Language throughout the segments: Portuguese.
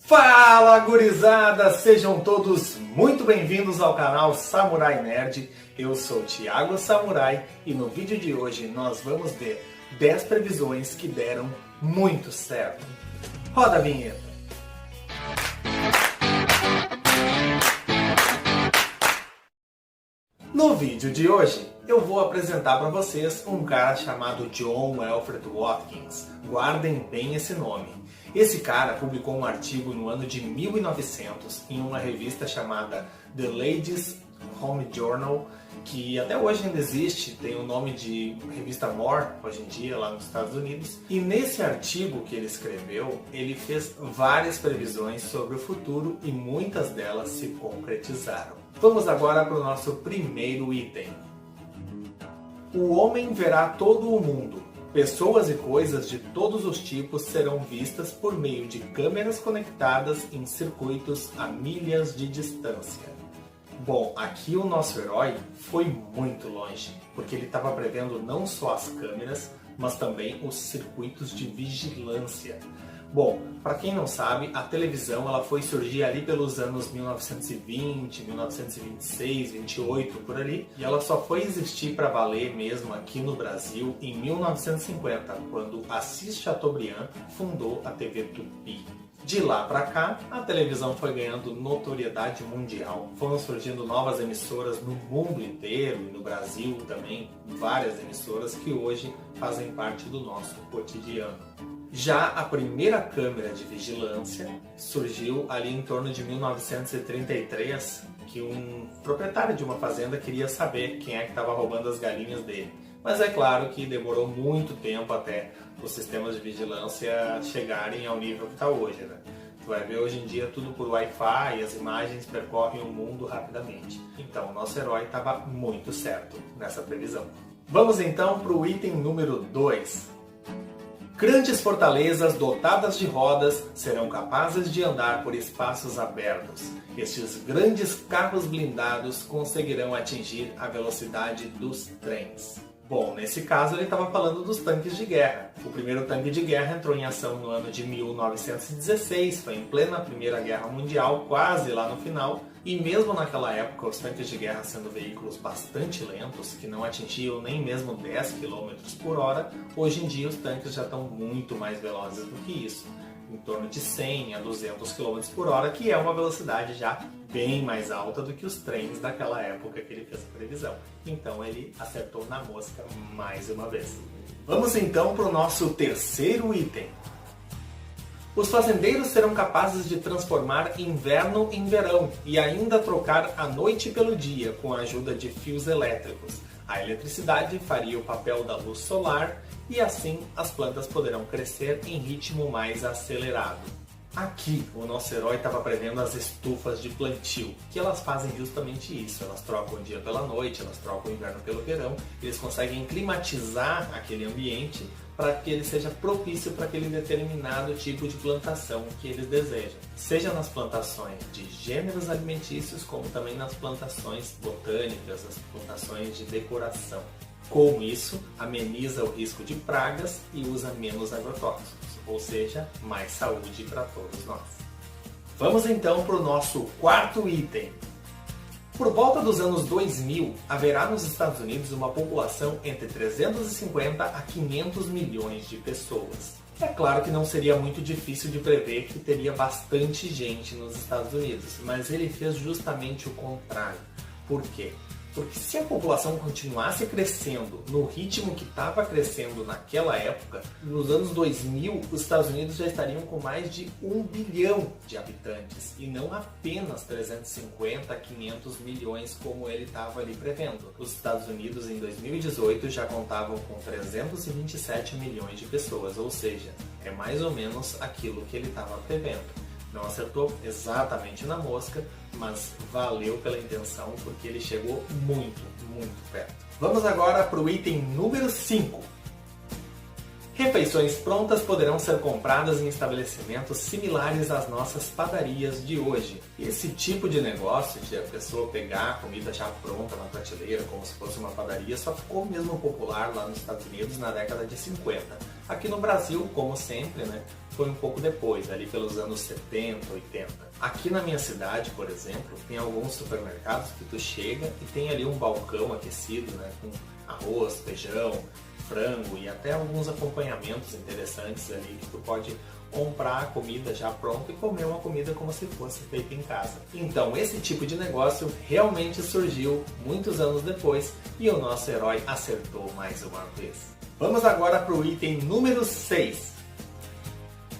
Fala, gurizada! Sejam todos muito bem-vindos ao canal Samurai Nerd. Eu sou o Thiago Samurai e no vídeo de hoje nós vamos ver 10 previsões que deram muito certo. Roda a vinheta! No vídeo de hoje eu vou apresentar para vocês um cara chamado John Alfred Watkins. Guardem bem esse nome. Esse cara publicou um artigo no ano de 1900 em uma revista chamada The Ladies' Home Journal, que até hoje ainda existe, tem o nome de revista More, hoje em dia, lá nos Estados Unidos. E nesse artigo que ele escreveu, ele fez várias previsões sobre o futuro e muitas delas se concretizaram. Vamos agora para o nosso primeiro item. O homem verá todo o mundo. Pessoas e coisas de todos os tipos serão vistas por meio de câmeras conectadas em circuitos a milhas de distância. Bom, aqui o nosso herói foi muito longe, porque ele estava prevendo não só as câmeras, mas também os circuitos de vigilância. Bom, para quem não sabe, a televisão ela foi surgir ali pelos anos 1920, 1926, 28, por ali, e ela só foi existir para valer mesmo aqui no Brasil em 1950, quando Assis Chateaubriand fundou a TV Tupi. De lá para cá, a televisão foi ganhando notoriedade mundial. Foram surgindo novas emissoras no mundo inteiro e no Brasil também, várias emissoras que hoje fazem parte do nosso cotidiano. Já a primeira câmera de vigilância surgiu ali em torno de 1933, que um proprietário de uma fazenda queria saber quem é que estava roubando as galinhas dele. Mas é claro que demorou muito tempo até os sistemas de vigilância chegarem ao nível que está hoje, né? Tu vai ver hoje em dia tudo por Wi-Fi e as imagens percorrem o mundo rapidamente. Então o nosso herói estava muito certo nessa previsão. Vamos então para o item número 2. Grandes fortalezas dotadas de rodas serão capazes de andar por espaços abertos. Estes grandes carros blindados conseguirão atingir a velocidade dos trens. Bom, nesse caso ele estava falando dos tanques de guerra. O primeiro tanque de guerra entrou em ação no ano de 1916, foi em plena Primeira Guerra Mundial, quase lá no final. E mesmo naquela época, os tanques de guerra sendo veículos bastante lentos, que não atingiam nem mesmo 10 km por hora, hoje em dia os tanques já estão muito mais velozes do que isso. Em torno de 100 a 200 km por hora, que é uma velocidade já bem mais alta do que os trens daquela época que ele fez a previsão. Então ele acertou na mosca mais uma vez. Vamos então para o nosso terceiro item. Os fazendeiros serão capazes de transformar inverno em verão e ainda trocar a noite pelo dia com a ajuda de fios elétricos. A eletricidade faria o papel da luz solar e assim as plantas poderão crescer em ritmo mais acelerado. Aqui o nosso herói estava prevendo as estufas de plantio, que elas fazem justamente isso, elas trocam o dia pela noite, elas trocam o inverno pelo verão, eles conseguem climatizar aquele ambiente para que ele seja propício para aquele determinado tipo de plantação que eles desejam. Seja nas plantações de gêneros alimentícios, como também nas plantações botânicas, as plantações de decoração. Com isso, ameniza o risco de pragas e usa menos agrotóxicos, ou seja, mais saúde para todos nós. Vamos então para o nosso quarto item. Por volta dos anos 2000, haverá nos Estados Unidos uma população entre 350 a 500 milhões de pessoas. É claro que não seria muito difícil de prever que teria bastante gente nos Estados Unidos, mas ele fez justamente o contrário. Por quê? Porque se a população continuasse crescendo no ritmo que estava crescendo naquela época, nos anos 2000 os Estados Unidos já estariam com mais de 1 bilhão de habitantes e não apenas 350 a 500 milhões como ele estava ali prevendo. Os Estados Unidos em 2018 já contavam com 327 milhões de pessoas, ou seja, é mais ou menos aquilo que ele estava prevendo. Não acertou exatamente na mosca, mas valeu pela intenção porque ele chegou muito, muito perto. Vamos agora para o item número 5. Refeições prontas poderão ser compradas em estabelecimentos similares às nossas padarias de hoje. Esse tipo de negócio de a pessoa pegar a comida já pronta na prateleira, como se fosse uma padaria, só ficou mesmo popular lá nos Estados Unidos na década de 50. Aqui no Brasil, como sempre, né, foi um pouco depois, ali pelos anos 70, 80. Aqui na minha cidade, por exemplo, tem alguns supermercados que tu chega e tem ali um balcão aquecido, né, com arroz, feijão, frango e até alguns acompanhamentos interessantes ali que tu pode comprar a comida já pronta e comer uma comida como se fosse feita em casa. Então esse tipo de negócio realmente surgiu muitos anos depois e o nosso herói acertou mais uma vez. Vamos agora para o item número 6.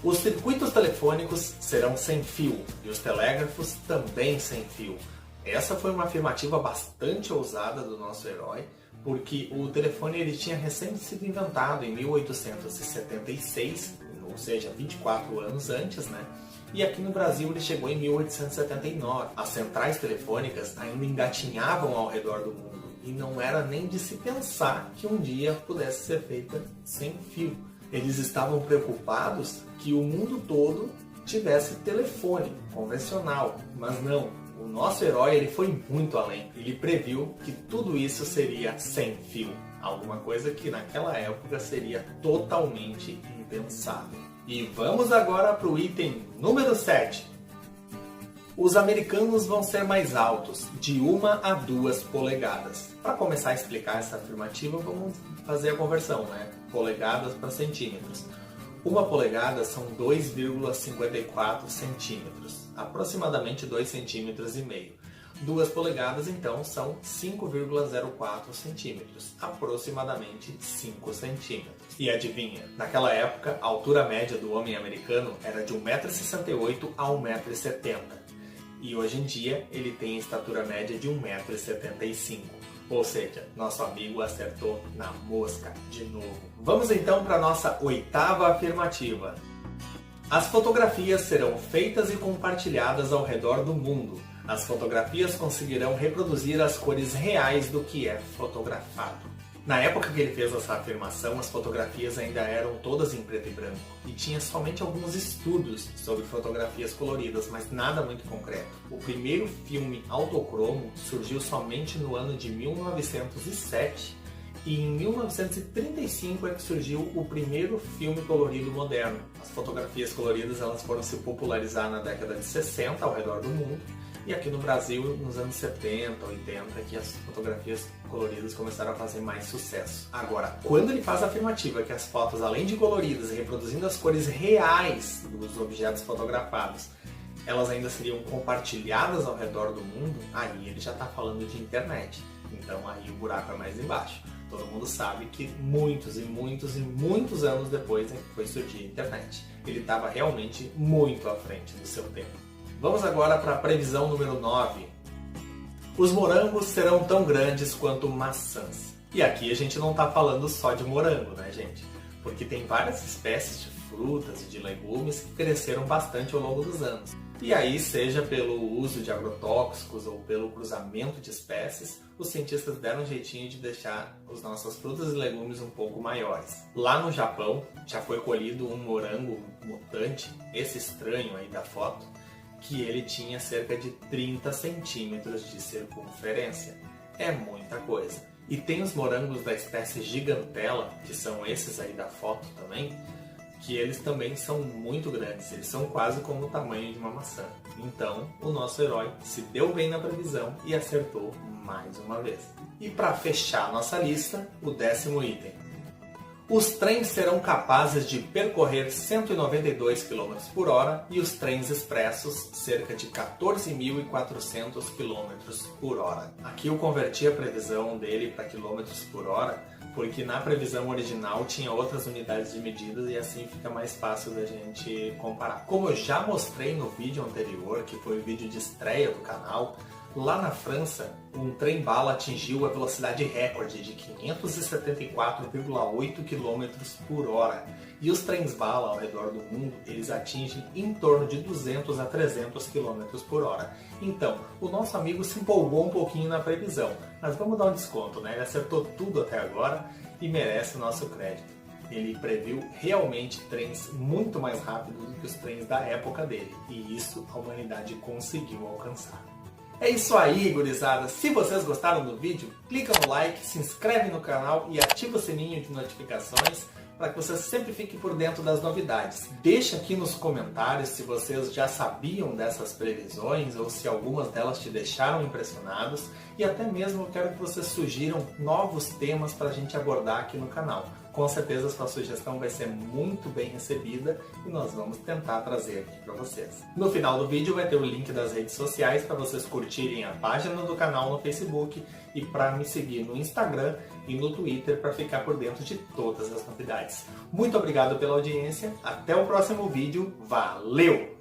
Os circuitos telefônicos serão sem fio e os telégrafos também sem fio. Essa foi uma afirmativa bastante ousada do nosso herói, porque o telefone ele tinha recém sido inventado em 1876, ou seja, 24 anos antes, né? E aqui no Brasil ele chegou em 1879. As centrais telefônicas ainda engatinhavam ao redor do mundo e não era nem de se pensar que um dia pudesse ser feita sem fio. Eles estavam preocupados que o mundo todo tivesse telefone convencional, mas não. O nosso herói ele foi muito além. Ele previu que tudo isso seria sem fio. Alguma coisa que naquela época seria totalmente impensável. E vamos agora para o item número 7. Os americanos vão ser mais altos, de 1 a 2 polegadas. Para começar a explicar essa afirmativa, vamos fazer a conversão, né? Polegadas para centímetros. 1 polegada são 2,54 centímetros, aproximadamente 2,5 centímetros. 2 polegadas, então, são 5,04 centímetros, aproximadamente 5 centímetros. E adivinha, naquela época, a altura média do homem americano era de 1,68 m a 1,70 m. E hoje em dia, ele tem a estatura média de 1,75 m. Ou seja, nosso amigo acertou na mosca de novo. Vamos então para a nossa 8ª afirmativa. As fotografias serão feitas e compartilhadas ao redor do mundo. As fotografias conseguirão reproduzir as cores reais do que é fotografado. Na época que ele fez essa afirmação, as fotografias ainda eram todas em preto e branco e tinha somente alguns estudos sobre fotografias coloridas, mas nada muito concreto. O primeiro filme autocromo surgiu somente no ano de 1907 e em 1935 é que surgiu o primeiro filme colorido moderno. As fotografias coloridas elas foram se popularizar na década de 60 ao redor do mundo. E aqui no Brasil, nos anos 70, 80, que as fotografias coloridas começaram a fazer mais sucesso. Agora, quando ele faz a afirmativa que as fotos, além de coloridas e reproduzindo as cores reais dos objetos fotografados, elas ainda seriam compartilhadas ao redor do mundo, aí ele já está falando de internet. Então aí o buraco é mais embaixo. Todo mundo sabe que muitos anos depois é que foi surgir a internet. Ele estava realmente muito à frente do seu tempo. Vamos agora para a previsão número 9. Os morangos serão tão grandes quanto maçãs. E aqui a gente não está falando só de morango, né, gente? Porque tem várias espécies de frutas e de legumes que cresceram bastante ao longo dos anos. E aí, seja pelo uso de agrotóxicos ou pelo cruzamento de espécies, os cientistas deram um jeitinho de deixar as nossas frutas e legumes um pouco maiores. Lá no Japão, já foi colhido um morango mutante, esse estranho aí da foto, que ele tinha cerca de 30 centímetros de circunferência. É muita coisa. E tem os morangos da espécie gigantela, que são esses aí da foto também, que eles também são muito grandes, eles são quase como o tamanho de uma maçã. Então, o nosso herói se deu bem na previsão e acertou mais uma vez. E para fechar a nossa lista, o 10º item. Os trens serão capazes de percorrer 192 km por hora e os trens expressos cerca de 14.400 km por hora. Aqui eu converti a previsão dele para quilômetros por hora, porque na previsão original tinha outras unidades de medidas e assim fica mais fácil da gente comparar. Como eu já mostrei no vídeo anterior, que foi o vídeo de estreia do canal, lá na França, um trem-bala atingiu a velocidade recorde de 574,8 km por hora. E os trens-bala ao redor do mundo, eles atingem em torno de 200 a 300 km por hora. Então, o nosso amigo se empolgou um pouquinho na previsão, mas vamos dar um desconto, né? Ele acertou tudo até agora e merece o nosso crédito. Ele previu realmente trens muito mais rápidos do que os trens da época dele. E isso a humanidade conseguiu alcançar. É isso aí, gurizada! Se vocês gostaram do vídeo, clica no like, se inscreve no canal e ativa o sininho de notificações para que vocês sempre fiquem por dentro das novidades. Deixa aqui nos comentários se vocês já sabiam dessas previsões ou se algumas delas te deixaram impressionados, e até mesmo eu quero que vocês sugiram novos temas para a gente abordar aqui no canal. Com certeza a sua sugestão vai ser muito bem recebida e nós vamos tentar trazer aqui para vocês. No final do vídeo vai ter o link das redes sociais para vocês curtirem a página do canal no Facebook e para me seguir no Instagram e no Twitter para ficar por dentro de todas as novidades. Muito obrigado pela audiência, até o próximo vídeo, valeu!